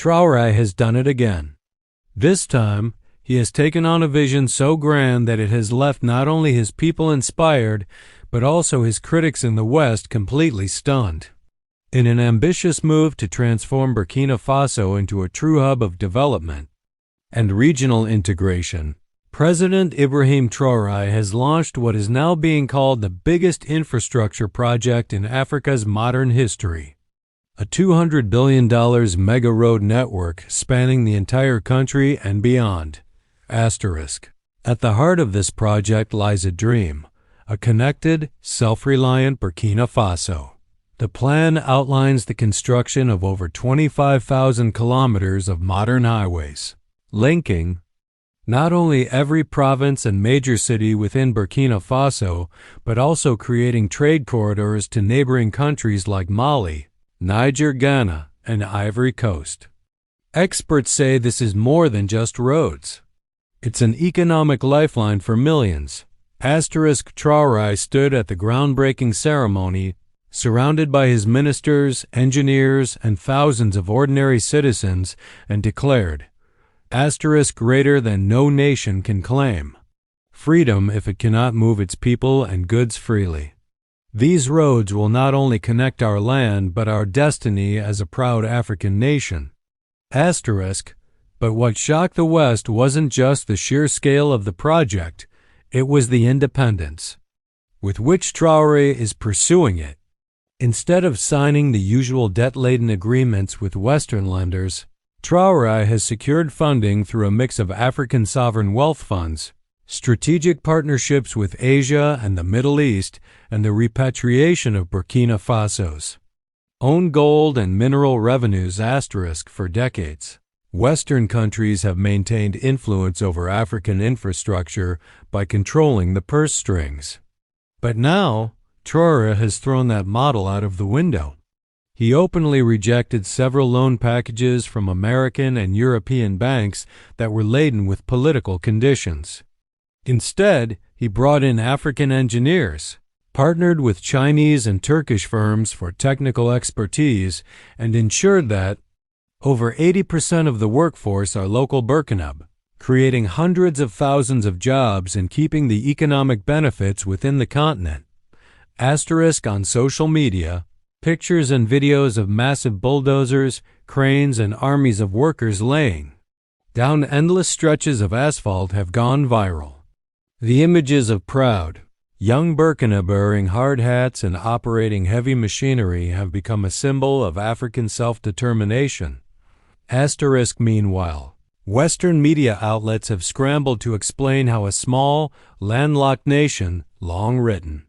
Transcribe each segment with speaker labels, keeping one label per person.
Speaker 1: Traore has done it again. This time, he has taken on a vision so grand that it has left not only his people inspired, but also his critics in the West completely stunned. In an ambitious move to transform Burkina Faso into a true hub of development and regional integration, President Ibrahim Traore has launched what is now being called the biggest infrastructure project in Africa's modern history. A $200 billion mega road network spanning the entire country and beyond. At the heart of this project lies a dream, a connected, self-reliant Burkina Faso. The plan outlines the construction of over 25,000 kilometers of modern highways, linking not only every province and major city within Burkina Faso, but also creating trade corridors to neighboring countries like Mali, Niger, Ghana, and Ivory Coast. Experts say this is more than just roads. It's an economic lifeline for millions. Traore stood at the groundbreaking ceremony, surrounded by his ministers, engineers, and thousands of ordinary citizens, and declared, greater than no nation can claim. Freedom if it cannot move its people and goods freely. These roads will not only connect our land, but our destiny as a proud African nation. But what shocked the West wasn't just the sheer scale of the project, it was the independence with which Traore is pursuing it. Instead of signing the usual debt-laden agreements with Western lenders, Traore has secured funding through a mix of African sovereign wealth funds, strategic partnerships with Asia and the Middle East, and the repatriation of Burkina Faso's own gold and mineral revenues. For decades, Western countries have maintained influence over African infrastructure by controlling the purse strings. But now, Traore has thrown that model out of the window. He openly rejected several loan packages from American and European banks that were laden with political conditions. Instead, he brought in African engineers, partnered with Chinese and Turkish firms for technical expertise, and ensured that over 80% of the workforce are local Burkinab, creating hundreds of thousands of jobs and keeping the economic benefits within the continent. On social media, pictures and videos of massive bulldozers, cranes, and armies of workers laying down endless stretches of asphalt have gone viral. The images of proud, young Burkina wearing hard hats and operating heavy machinery have become a symbol of African self-determination. Meanwhile, Western media outlets have scrambled to explain how a small, landlocked nation, long written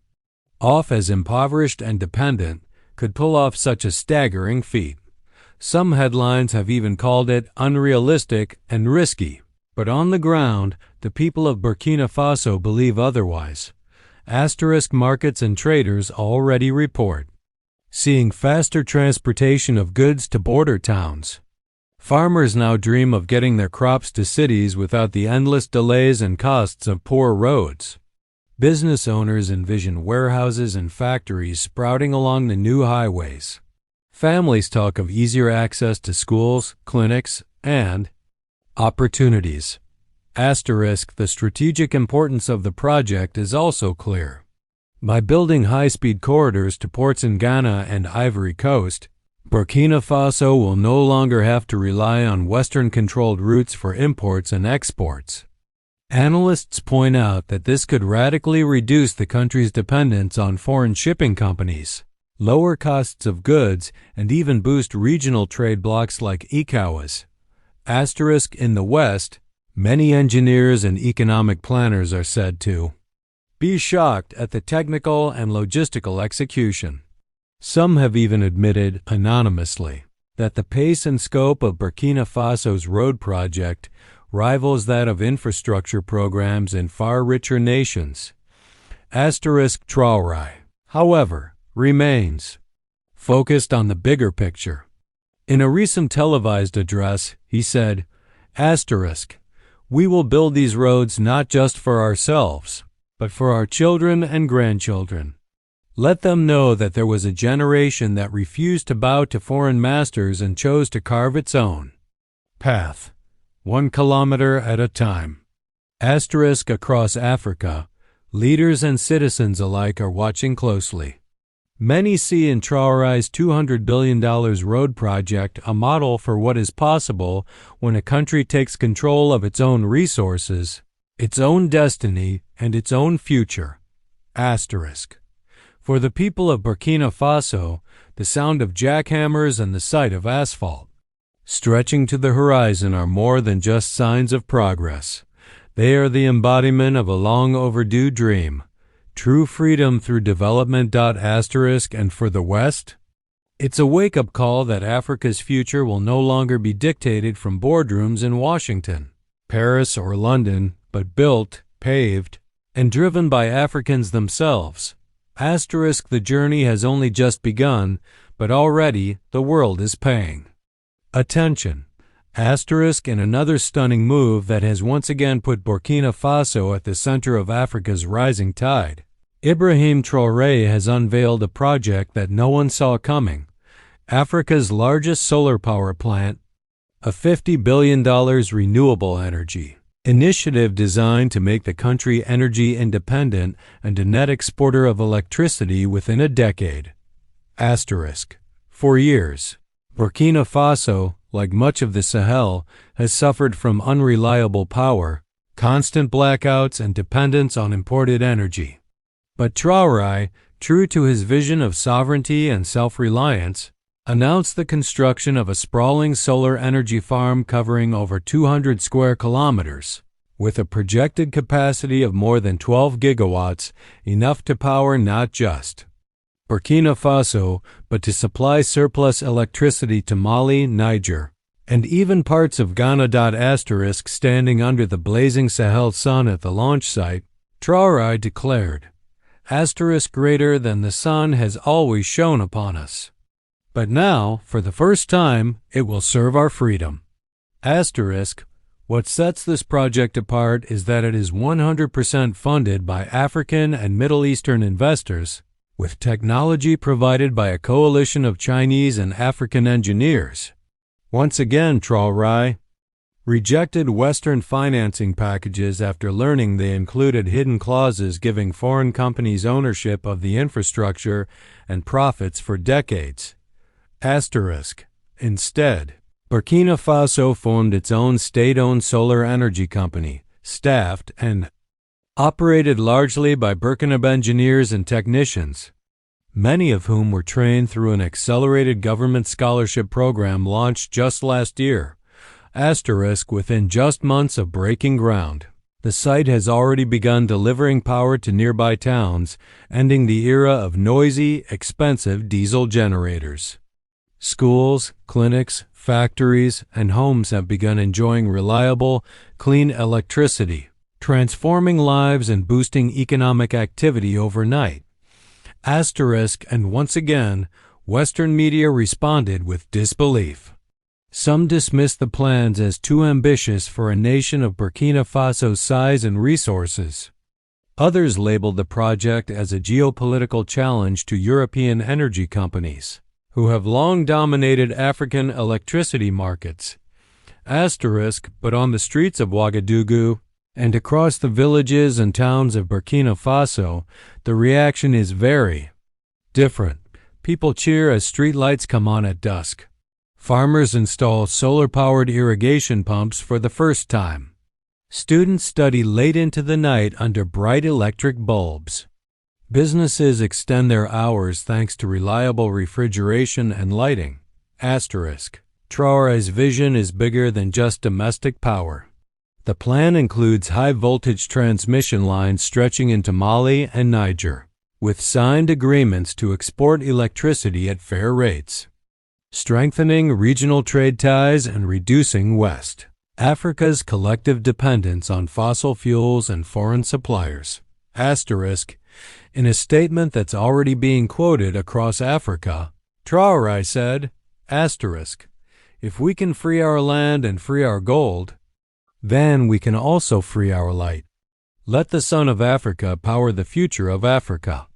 Speaker 1: off as impoverished and dependent, could pull off such a staggering feat. Some headlines have even called it unrealistic and risky, but on the ground, the people of Burkina Faso believe otherwise. Markets and traders already report seeing faster transportation of goods to border towns. Farmers now dream of getting their crops to cities without the endless delays and costs of poor roads. Business owners envision warehouses and factories sprouting along the new highways. Families talk of easier access to schools, clinics, and opportunities. The strategic importance of the project is also clear. By building high-speed corridors to ports in Ghana and Ivory Coast, Burkina Faso will no longer have to rely on Western-controlled routes for imports and exports. Analysts point out that this could radically reduce the country's dependence on foreign shipping companies, lower costs of goods, and even boost regional trade blocs like ECOWAS. In the West, many engineers and economic planners are said to be shocked at the technical and logistical execution. Some have even admitted, anonymously, that the pace and scope of Burkina Faso's road project rivals that of infrastructure programs in far richer nations. Traore, however, remains focused on the bigger picture. In a recent televised address, he said, "We will build these roads not just for ourselves, but for our children and grandchildren. Let them know that there was a generation that refused to bow to foreign masters and chose to carve its own." path, 1 kilometer at a time. Asterisk across Africa, leaders and citizens alike are watching closely. Many see in Traore's $200 billion road project a model for what is possible when a country takes control of its own resources, its own destiny, and its own future. Asterisk. For the people of Burkina Faso, the sound of jackhammers and the sight of asphalt stretching to the horizon are more than just signs of progress. They are the embodiment of a long overdue dream. True freedom through development. Asterisk. And for the West? It's a wake-up call that Africa's future will no longer be dictated from boardrooms in Washington, Paris, or London, but built, paved, and driven by Africans themselves. Asterisk. The journey has only just begun, but already the world is paying attention. Asterisk. In another stunning move that has once again put Burkina Faso at the center of Africa's rising tide, Ibrahim Traore has unveiled a project that no one saw coming: Africa's largest solar power plant, a $50 billion renewable energy initiative designed to make the country energy independent and a net exporter of electricity within a decade. Asterisk. For years, Burkina Faso, like much of the Sahel, has suffered from unreliable power, constant blackouts, and dependence on imported energy. But Traore, true to his vision of sovereignty and self-reliance, announced the construction of a sprawling solar energy farm covering over 200 square kilometers, with a projected capacity of more than 12 gigawatts, enough to power not just Burkina Faso, but to supply surplus electricity to Mali, Niger, and even parts of Ghana. Asterisk. Standing under the blazing Sahel sun at the launch site, Traore declared, Asterisk. Greater than the sun has always shone upon us. But now, for the first time, it will serve our freedom. Asterisk. What sets this project apart is that it is 100% funded by African and Middle Eastern investors, with technology provided by a coalition of Chinese and African engineers. Once again, Traore rejected Western financing packages after learning they included hidden clauses giving foreign companies ownership of the infrastructure and profits for decades. Asterisk. Instead, Burkina Faso formed its own state-owned solar energy company, staffed and operated largely by Burkina engineers and technicians, many of whom were trained through an accelerated government scholarship program launched just last year. Asterisk. Within just months of breaking ground, the site has already begun delivering power to nearby towns, ending the era of noisy, expensive diesel generators. Schools, clinics, factories, and homes have begun enjoying reliable, clean electricity, transforming lives and boosting economic activity overnight. Asterisk. And once again, Western media responded with disbelief. Some dismissed the plans as too ambitious for a nation of Burkina Faso's size and resources. Others labeled the project as a geopolitical challenge to European energy companies, who have long dominated African electricity markets. Asterisk. But on the streets of Ouagadougou and across the villages and towns of Burkina Faso, the reaction is very different. People cheer as street lights come on at dusk. Farmers install solar-powered irrigation pumps for the first time. Students study late into the night under bright electric bulbs. Businesses extend their hours thanks to reliable refrigeration and lighting. Asterisk. Traore's vision is bigger than just domestic power. The plan includes high-voltage transmission lines stretching into Mali and Niger, with signed agreements to export electricity at fair rates, strengthening regional trade ties and reducing West Africa's collective dependence on fossil fuels and foreign suppliers. Asterisk. In a statement that's already being quoted across Africa, Traore said, Asterisk. If we can free our land and free our gold, then we can also free our light. Let the sun of Africa power the future of Africa.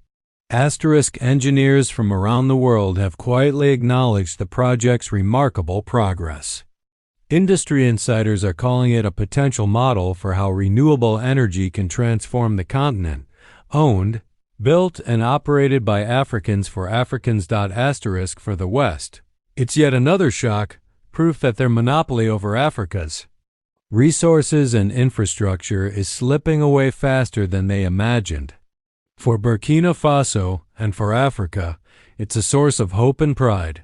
Speaker 1: Asterisk. Engineers from around the world have quietly acknowledged the project's remarkable progress. Industry insiders are calling it a potential model for how renewable energy can transform the continent. Owned, built, and operated by Africans for Africans. For the West. It's yet another shock, proof that their monopoly over Africa's resources and infrastructure is slipping away faster than they imagined. For Burkina Faso and for Africa, it's a source of hope and pride.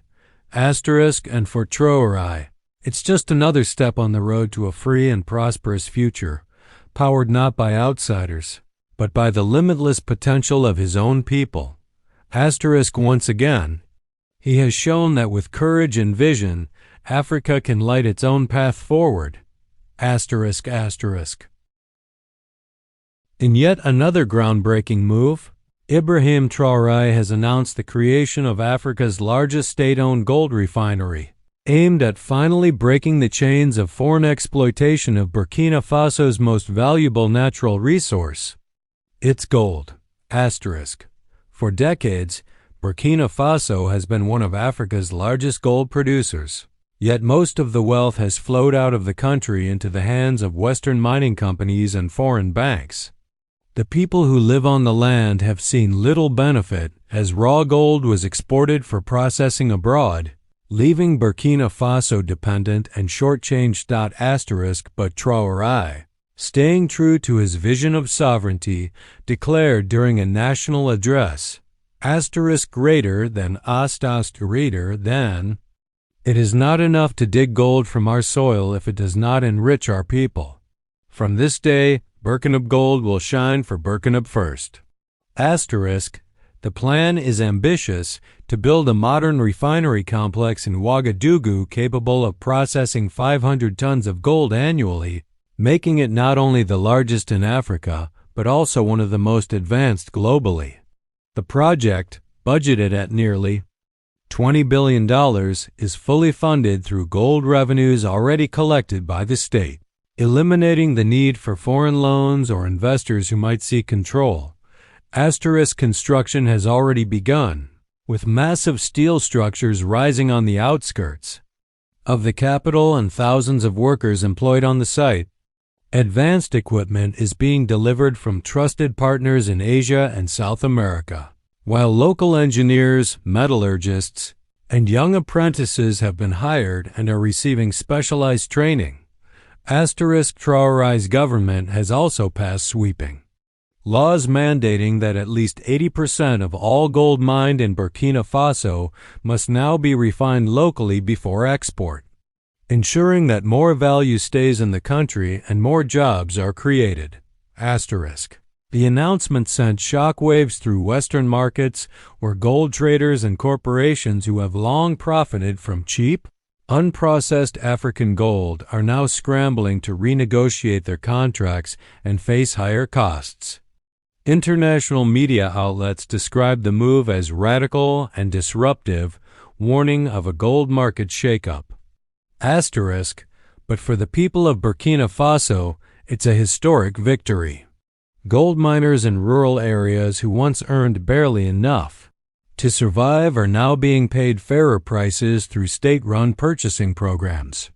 Speaker 1: And for Traore, it's just another step on the road to a free and prosperous future, powered not by outsiders, but by the limitless potential of his own people. Once again, he has shown that with courage and vision, Africa can light its own path forward. In yet another groundbreaking move, Ibrahim Traore has announced the creation of Africa's largest state-owned gold refinery, aimed at finally breaking the chains of foreign exploitation of Burkina Faso's most valuable natural resource. It's gold. For decades, Burkina Faso has been one of Africa's largest gold producers. Yet most of the wealth has flowed out of the country into the hands of Western mining companies and foreign banks. The people who live on the land have seen little benefit as raw gold was exported for processing abroad, leaving Burkina Faso dependent and shortchanged. But Traore, staying true to his vision of sovereignty, declared during a national address, greater than it is not enough to dig gold from our soil if it does not enrich our people. From this day, Burkina gold will shine for Burkina first. The plan is ambitious to build a modern refinery complex in Ouagadougou capable of processing 500 tons of gold annually, making it not only the largest in Africa, but also one of the most advanced globally. The project, budgeted at nearly $20 billion, is fully funded through gold revenues already collected by the state, eliminating the need for foreign loans or investors who might seek control. Construction has already begun, with massive steel structures rising on the outskirts of the capital and thousands of workers employed on the site. Advanced equipment is being delivered from trusted partners in Asia and South America, while local engineers, metallurgists, and young apprentices have been hired and are receiving specialized training. Traore's government has also passed sweeping laws mandating that at least 80% of all gold mined in Burkina Faso must now be refined locally before export, ensuring that more value stays in the country and more jobs are created. The announcement sent shockwaves through Western markets where gold traders and corporations who have long profited from cheap, unprocessed African gold are now scrambling to renegotiate their contracts and face higher costs. International media outlets describe the move as radical and disruptive, warning of a gold market shakeup. But for the people of Burkina Faso, it's a historic victory. Gold miners in rural areas who once earned barely enough to survive are now being paid fairer prices through state-run purchasing programs.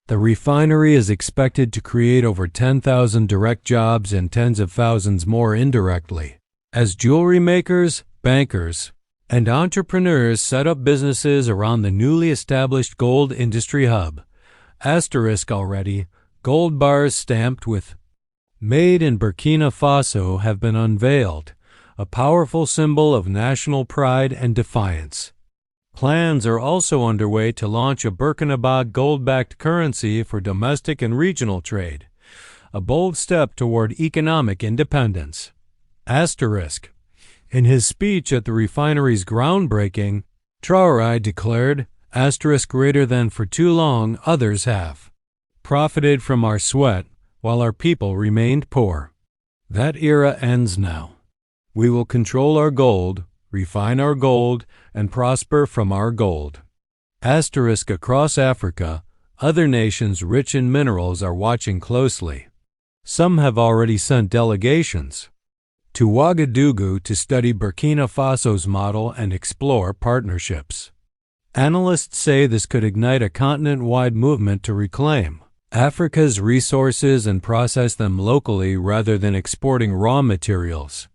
Speaker 1: The refinery is expected to create over 10,000 direct jobs and tens of thousands more indirectly, as jewelry makers, bankers, and entrepreneurs set up businesses around the newly established gold industry hub. Already, gold bars stamped with "Made in Burkina Faso" have been unveiled, a powerful symbol of national pride and defiance. Plans are also underway to launch a Burkina gold-backed currency for domestic and regional trade, a bold step toward economic independence. In his speech at the refinery's groundbreaking, Traore declared, greater than for too long others have profited from our sweat while our people remained poor. That era ends now. We will control our gold, refine our gold, and prosper from our gold. Across Africa, other nations rich in minerals are watching closely. Some have already sent delegations to Ouagadougou to study Burkina Faso's model and explore partnerships. Analysts say this could ignite a continent-wide movement to reclaim Africa's resources and process them locally rather than exporting raw materials.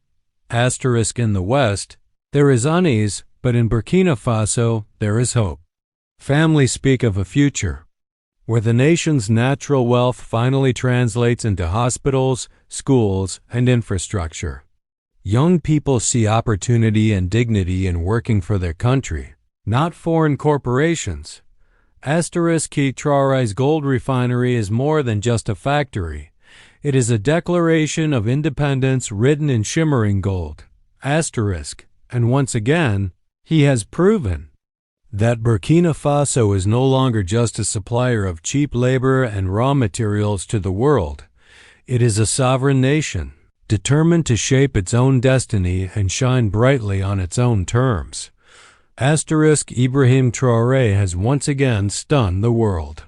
Speaker 1: Asterisk in the West, there is unease, but in Burkina Faso, there is hope. Families speak of a future where the nation's natural wealth finally translates into hospitals, schools, and infrastructure. Young people see opportunity and dignity in working for their country, not foreign corporations. Ibrahim Traore's gold refinery is more than just a factory. It is a declaration of independence written in shimmering gold. And once again, he has proven that Burkina Faso is no longer just a supplier of cheap labor and raw materials to the world. It is a sovereign nation, determined to shape its own destiny and shine brightly on its own terms. Ibrahim Traore has once again stunned the world.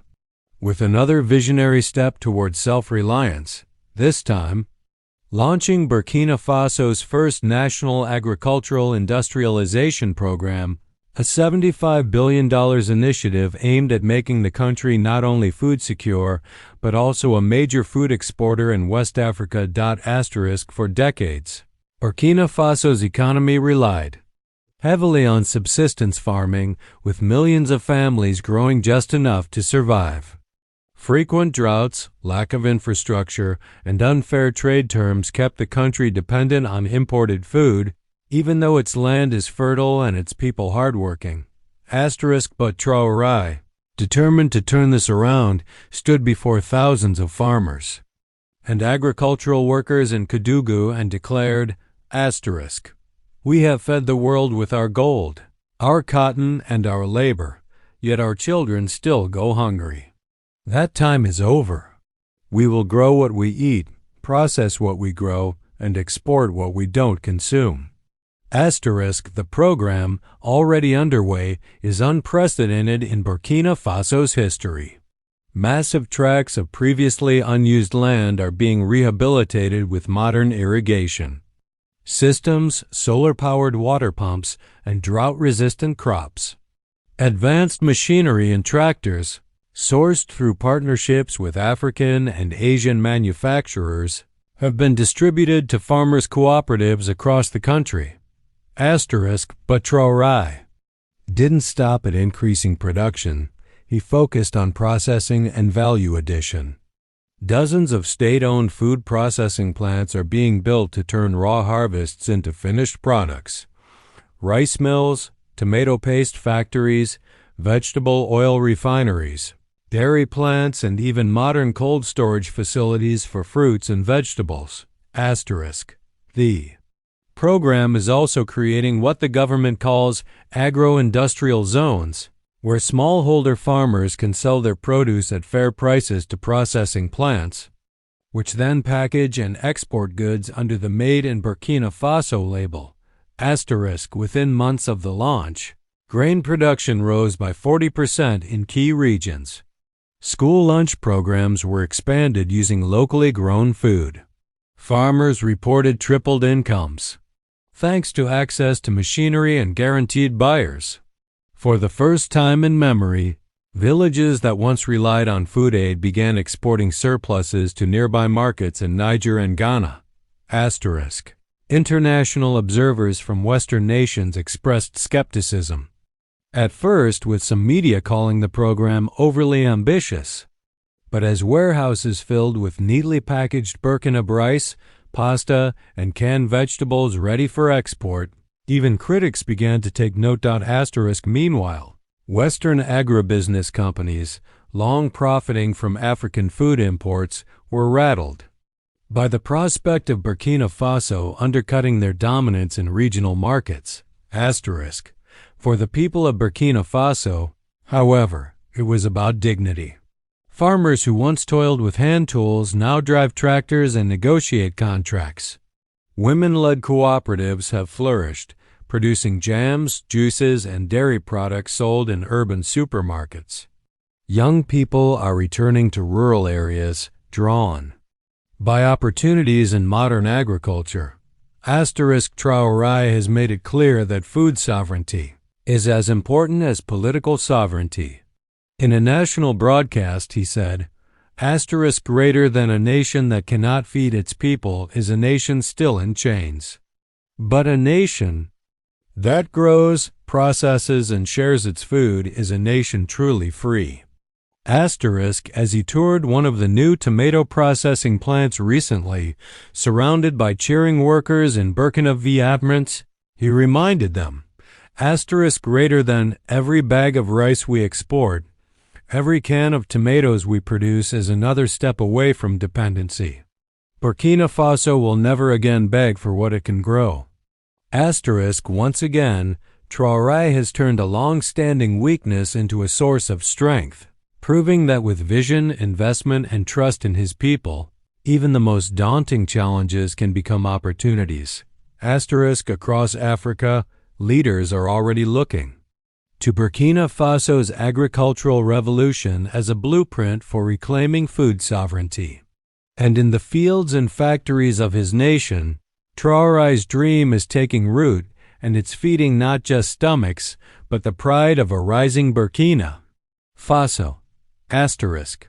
Speaker 1: With another visionary step towards self-reliance, this time launching Burkina Faso's first national agricultural industrialization program, a $75 billion initiative aimed at making the country not only food secure, but also a major food exporter in West Africa. For decades, Burkina Faso's economy relied heavily on subsistence farming, with millions of families growing just enough to survive. Frequent droughts, lack of infrastructure, and unfair trade terms kept the country dependent on imported food, even though its land is fertile and its people hardworking. But Traore, determined to turn this around, stood before thousands of farmers and agricultural workers in Kédougou and declared, "We have fed the world with our gold, our cotton, and our labor, yet our children still go hungry. That time is over. We will grow what we eat, process what we grow, and export what we don't consume." The program, already underway, is unprecedented in Burkina Faso's history. Massive tracts of previously unused land are being rehabilitated with modern irrigation systems, solar-powered water pumps, and drought-resistant crops. Advanced machinery and tractors, sourced through partnerships with African and Asian manufacturers, have been distributed to farmers' cooperatives across the country. But Traore didn't stop at increasing production. He focused on processing and value addition. Dozens of state-owned food processing plants are being built to turn raw harvests into finished products. Rice mills, tomato paste factories, vegetable oil refineries, dairy plants, and even modern cold storage facilities for fruits and vegetables. The program is also creating what the government calls agro-industrial zones, where smallholder farmers can sell their produce at fair prices to processing plants, which then package and export goods under the Made in Burkina Faso label. Within months of the launch, grain production rose by 40% in key regions. School lunch programs were expanded using locally grown food. Farmers reported tripled incomes, thanks to access to machinery and guaranteed buyers. For the first time in memory, villages that once relied on food aid began exporting surpluses to nearby markets in Niger and Ghana. International observers from Western nations expressed skepticism, at first with some media calling the program overly ambitious. But as warehouses filled with neatly packaged Burkina rice, pasta, and canned vegetables ready for export, even critics began to take note. Meanwhile, Western agribusiness companies, long profiting from African food imports, were rattled by the prospect of Burkina Faso undercutting their dominance in regional markets. For the people of Burkina Faso, however, it was about dignity. Farmers who once toiled with hand tools now drive tractors and negotiate contracts. Women-led cooperatives have flourished, producing jams, juices, and dairy products sold in urban supermarkets. Young people are returning to rural areas, drawn by opportunities in modern agriculture. Traore has made it clear that food sovereignty is as important as political sovereignty. In a national broadcast, he said, "Asterisk greater than a nation that cannot feed its people is a nation still in chains. But a nation that grows, processes, and shares its food is a nation truly free." Asterisk, as he toured one of the new tomato processing plants recently, surrounded by cheering workers in Burkina Faso, he reminded them, asterisk greater than every bag of rice we export, every can of tomatoes we produce is another step away from dependency. Burkina Faso will never again beg for what it can grow. Asterisk, once again, Traore has turned a long-standing weakness into a source of strength, proving that with vision, investment, and trust in his people, even the most daunting challenges can become opportunities. Asterisk, across Africa, leaders are already looking to Burkina Faso's agricultural revolution as a blueprint for reclaiming food sovereignty. And in the fields and factories of his nation, Traore's dream is taking root, and it's feeding not just stomachs, but the pride of a rising Burkina Faso. Asterisk.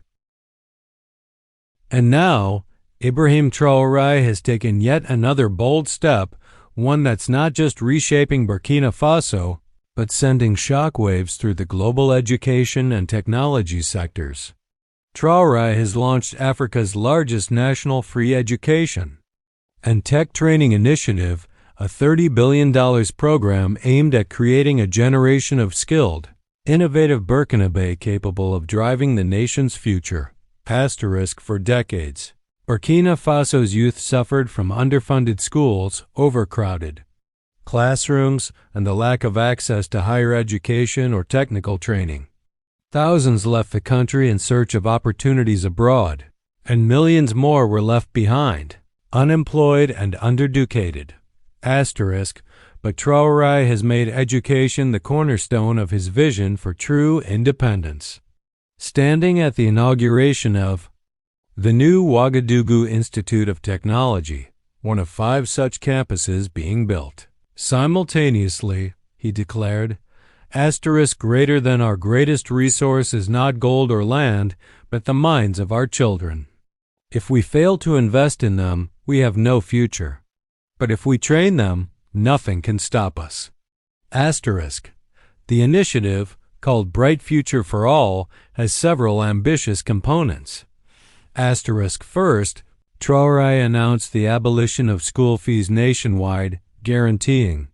Speaker 1: And now, Ibrahim Traore has taken yet another bold step, one that's not just reshaping Burkina Faso, but sending shockwaves through the global education and technology sectors. Traore has launched Africa's largest national free education and tech training initiative, a $30 billion program aimed at creating a generation of skilled, innovative Burkinabe capable of driving the nation's future. Asterisk, for decades, Burkina Faso's youth suffered from underfunded schools, overcrowded classrooms, and the lack of access to higher education or technical training. Thousands left the country in search of opportunities abroad, and millions more were left behind, unemployed and undereducated. Asterisk, but Traore has made education the cornerstone of his vision for true independence. Standing at the inauguration of the new Ouagadougou Institute of Technology, one of 5 such campuses being built simultaneously, he declared, asterisk greater than our greatest resource is not gold or land, but the minds of our children. If we fail to invest in them, we have no future. But if we train them, nothing can stop us. Asterisk. The initiative, called Bright Future for All, has several ambitious components. Asterisk. First, Traore announced the abolition of school fees nationwide, guaranteeing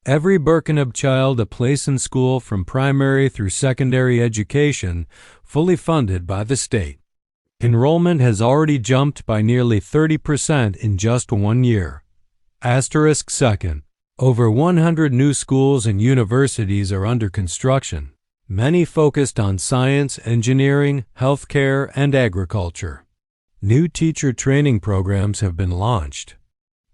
Speaker 1: every Burkinabe child a place in school from primary through secondary education, fully funded by the state. Enrollment has already jumped by nearly 30% in just 1 year. Asterisk. Second, over 100 new schools and universities are under construction, many focused on science, engineering, healthcare, and agriculture. New teacher training programs have been launched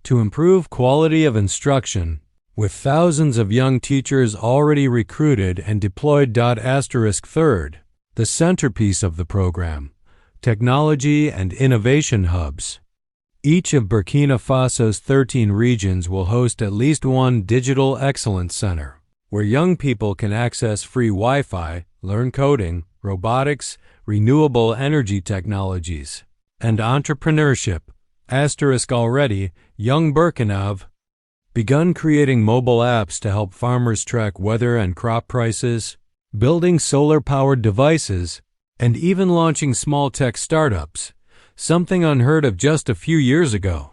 Speaker 1: to improve quality of instruction, with thousands of young teachers already recruited and deployed. Asterisk. Third, the centerpiece of the program, technology and innovation hubs. Each of Burkina Faso's 13 regions will host at least one digital excellence center, where young people can access free Wi-Fi, learn coding, robotics, renewable energy technologies, and entrepreneurship. Asterisk. Already, young Burkinabe begun creating mobile apps to help farmers track weather and crop prices, building solar-powered devices, and even launching small tech startups, something unheard of just a few years ago.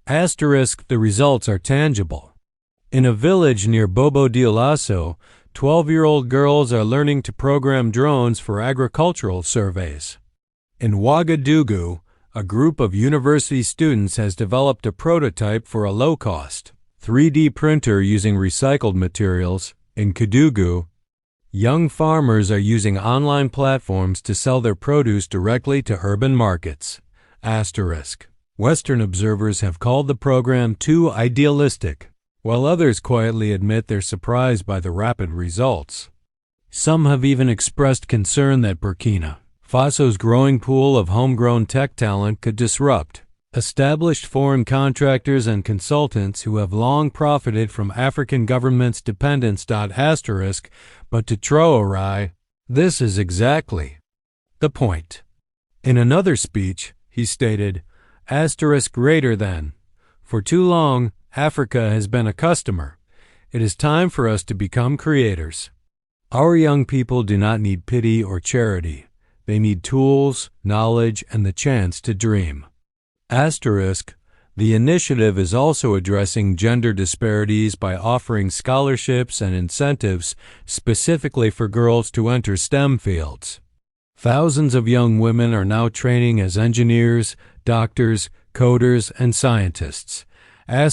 Speaker 1: Asterisk. The results are tangible. In a village near Bobo Dioulasso, 12-year-old girls are learning to program drones for agricultural surveys. In Ouagadougou, a group of university students has developed a prototype for a low-cost 3D printer using recycled materials. In Kédougou, young farmers are using online platforms to sell their produce directly to urban markets. Asterisk. Western observers have called the program too idealistic, while others quietly admit they're surprised by the rapid results. Some have even expressed concern that Burkina Faso's growing pool of homegrown tech talent could disrupt Established foreign contractors and consultants who have long profited from African governments' dependence. But to Traore, this is exactly the point. In another speech, he stated, greater than, for too long, Africa has been a customer. It is time for us to become creators. Our young people do not need pity or charity. They need tools, knowledge, and the chance to dream. The initiative is also addressing gender disparities by offering scholarships and incentives specifically for girls to enter STEM fields. Thousands of young women are now training as engineers, doctors, coders, and scientists. And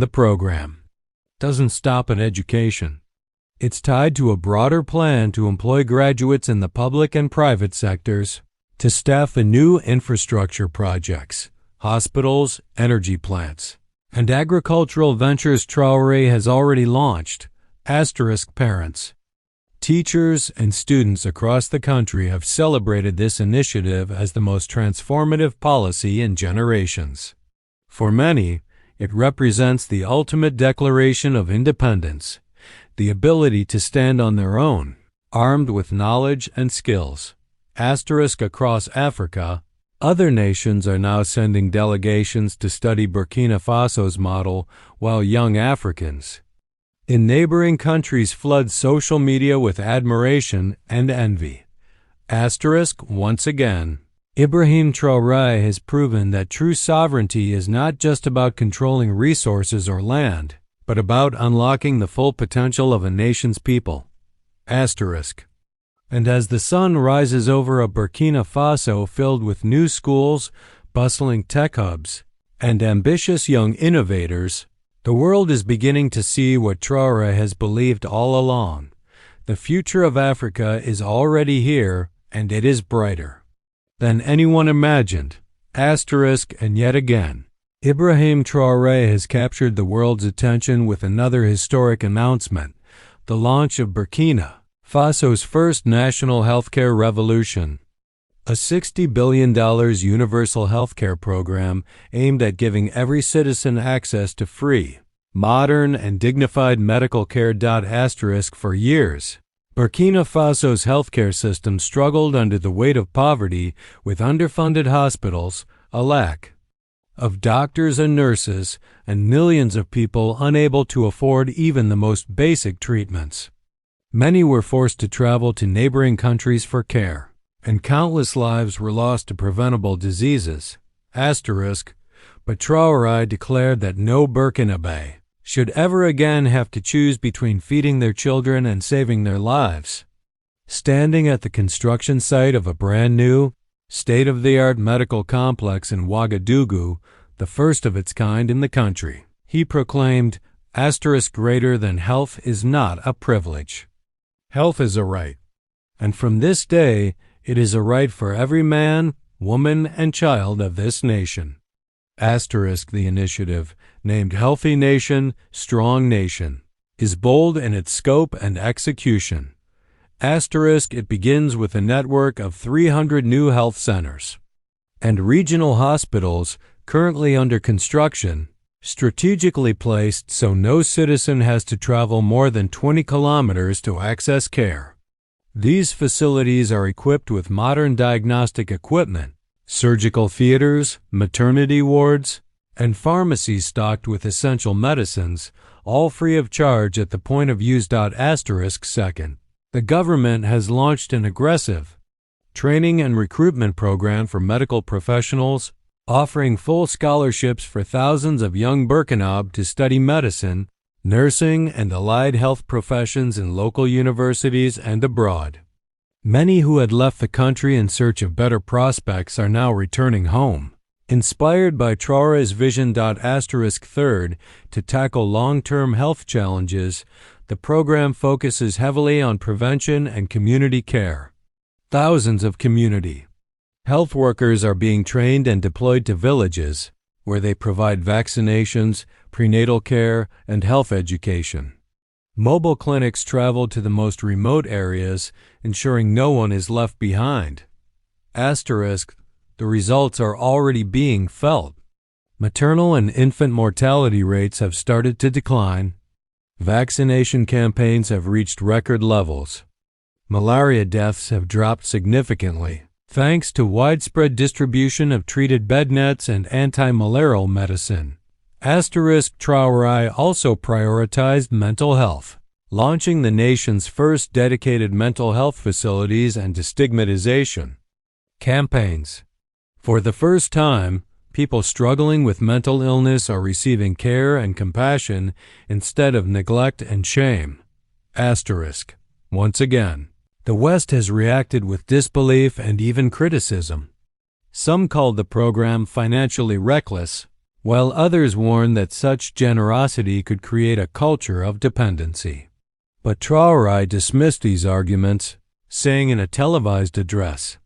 Speaker 1: the program doesn't stop at education. It's tied to a broader plan to employ graduates in the public and private sectors to staff the new infrastructure projects, hospitals, energy plants, and agricultural ventures Traore has already launched. Parents, teachers, and students across the country have celebrated this initiative as the most transformative policy in generations. For many, it represents the ultimate declaration of independence, the ability to stand on their own, armed with knowledge and skills. Across Africa, other nations are now sending delegations to study Burkina Faso's model, while young Africans in neighboring countries flood social media with admiration and envy. Once again, Ibrahim Traore has proven that true sovereignty is not just about controlling resources or land, but about unlocking the full potential of a nation's people. And as the sun rises over a Burkina Faso filled with new schools, bustling tech hubs, and ambitious young innovators, the world is beginning to see what Traore has believed all along. The future of Africa is already here, and it is brighter than anyone imagined. And yet again, Ibrahim Traore has captured the world's attention with another historic announcement, the launch of Burkina Faso's first national healthcare revolution, a $60 billion universal healthcare program aimed at giving every citizen access to free, modern, and dignified medical care. For years, Burkina Faso's healthcare system struggled under the weight of poverty, with underfunded hospitals, a lack of doctors and nurses, and millions of people unable to afford even the most basic treatments. Many were forced to travel to neighboring countries for care, and countless lives were lost to preventable diseases. But Traore declared that no Burkinabe should ever again have to choose between feeding their children and saving their lives. Standing at the construction site of a brand new, state-of-the-art medical complex in Ouagadougou, the first of its kind in the country, he proclaimed, greater than health is not a privilege. Health is a right, and from this day it is a right for every man, woman, and child of this nation. The initiative, named Healthy Nation, Strong Nation, is bold in its scope and execution. It begins with a network of 300 new health centers and regional hospitals currently under construction, strategically placed so no citizen has to travel more than 20 kilometers to access care. These facilities are equipped with modern diagnostic equipment, surgical theaters, maternity wards, and pharmacies stocked with essential medicines, all free of charge at the point of use. Second, the government has launched an aggressive training and recruitment program for medical professionals, offering full scholarships for thousands of young Burkinabe to study medicine, nursing, and allied health professions in local universities and abroad. Many who had left the country in search of better prospects are now returning home, inspired by Traore's vision. Third, to tackle long-term health challenges, the program focuses heavily on prevention and community care. Thousands of community health workers are being trained and deployed to villages, where they provide vaccinations, prenatal care, and health education. Mobile clinics travel to the most remote areas, ensuring no one is left behind. the results are already being felt. Maternal and infant mortality rates have started to decline. Vaccination campaigns have reached record levels. Malaria deaths have dropped significantly, thanks to widespread distribution of treated bed nets and anti-malarial medicine. Traore also prioritized mental health, launching the nation's first dedicated mental health facilities and destigmatization campaigns. For the first time, people struggling with mental illness are receiving care and compassion instead of neglect and shame. Once again, the West has reacted with disbelief and even criticism. Some called the program financially reckless, while others warned that such generosity could create a culture of dependency. But Traore dismissed these arguments, saying in a televised address,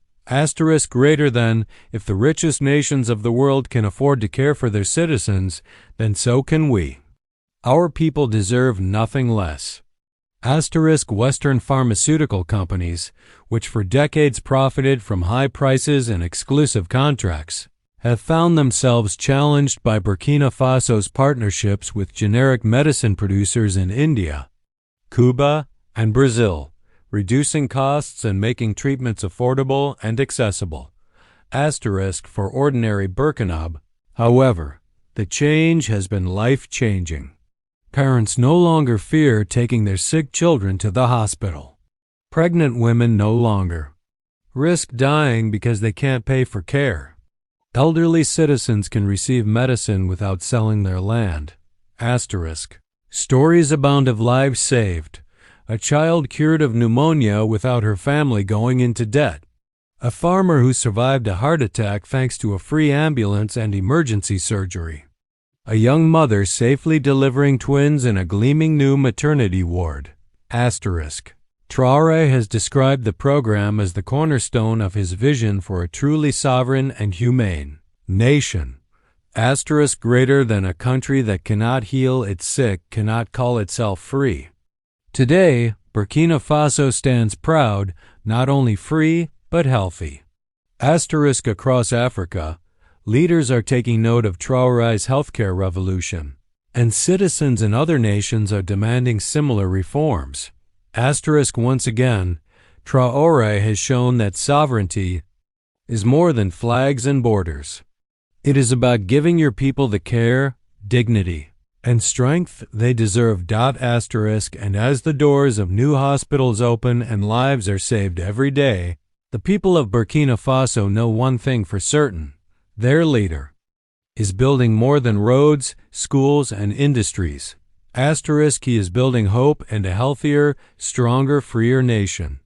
Speaker 1: greater than, if the richest nations of the world can afford to care for their citizens, then so can we. Our people deserve nothing less. Western pharmaceutical companies, which for decades profited from high prices and exclusive contracts, have found themselves challenged by Burkina Faso's partnerships with generic medicine producers in India, Cuba, and Brazil, reducing costs and making treatments affordable and accessible. For ordinary Burkina. However, the change has been life-changing. Parents no longer fear taking their sick children to the hospital. Pregnant women no longer risk dying because they can't pay for care. Elderly citizens can receive medicine without selling their land. Stories abound of lives saved. A child cured of pneumonia without her family going into debt. A farmer who survived a heart attack thanks to a free ambulance and emergency surgery. A young mother safely delivering twins in a gleaming new maternity ward. Traore has described the program as the cornerstone of his vision for a truly sovereign and humane nation. Greater than a country that cannot heal its sick cannot call itself free. Today, Burkina Faso stands proud, not only free, but healthy. Across Africa, leaders are taking note of Traore's healthcare revolution, and citizens in other nations are demanding similar reforms. Once again, Traore has shown that sovereignty is more than flags and borders. It is about giving your people the care, dignity, and strength they deserve. And as the doors of new hospitals open and lives are saved every day, the people of Burkina Faso know one thing for certain. Their leader is building more than roads, schools, and industries. He is building hope and a healthier, stronger, freer nation.